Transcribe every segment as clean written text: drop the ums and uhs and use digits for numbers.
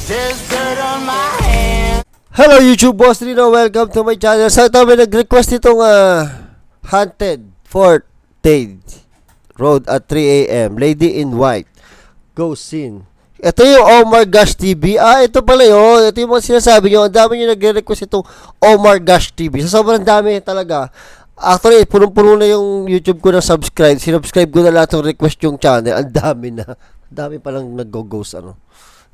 There's dirt on my hand. Hello YouTube boss Rino, welcome to my channel. So ito may nag-request itong Haunted Fort Dade Road at 3 AM, Lady in White, Ghost Scene. Ito yung Omar Gosh TV. Ito pala yun. Ito yung mga sinasabi nyo. Ang dami nyo nag-request itong Omar Gosh TV. So sobrang dami talaga. Actually, punong-puno na yung YouTube ko na subscribe. Sinubscribe ko na lahat ng request yung channel. Ang dami na. Ang dami palang nag-go-ghost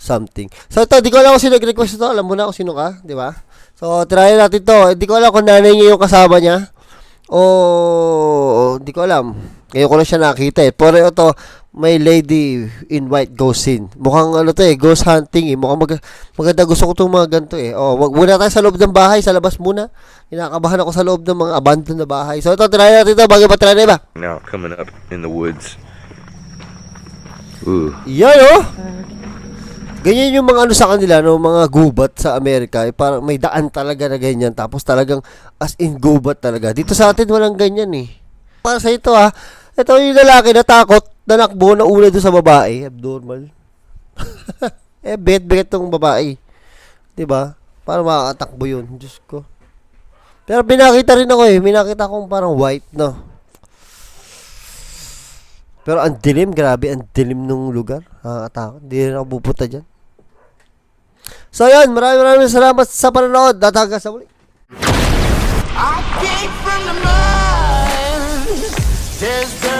something. So ito, di ko alam kung sino nag-request ito. Alam mo na kung sino ka, di ba? So try natin to. Di ko alam kung nanay niya yung kasama niya o di ko alam. Ngayon ko lang siya nakita eh. Pero ito, may Lady in White Ghost Scene. Mukhang ghost hunting eh. Mukhang maganda, gusto ko itong mga ganito eh. Wag muna tayo sa loob ng bahay, sa labas muna. Kinakabahan ako sa loob ng mga abandoned na bahay. So ito, try natin ito. Bago pa try na iba. Now coming up in the woods. Ooh. Yan oh. Ganyan yung mga sa kanila, no, mga gubat sa Amerika, parang may daan talaga na ganyan, tapos talagang as in gubat talaga. Dito sa atin walang ganyan eh. Para sa ito ito yung lalaki na takot, nanakbo na una doon sa babae, abnormal. Bet tong babae. 'Di ba? Para makakatakbo yun, Diyos ko. Pero pinakita rin ako eh, minakita akong parang white, no. Pero ang dilim, grabe, ang dilim nung lugar. Nakakatakot, hindi rin ako pupunta dyan. So yan, maraming salamat sa panonood. At hanggang sa muli. I came from the mud. There's dirt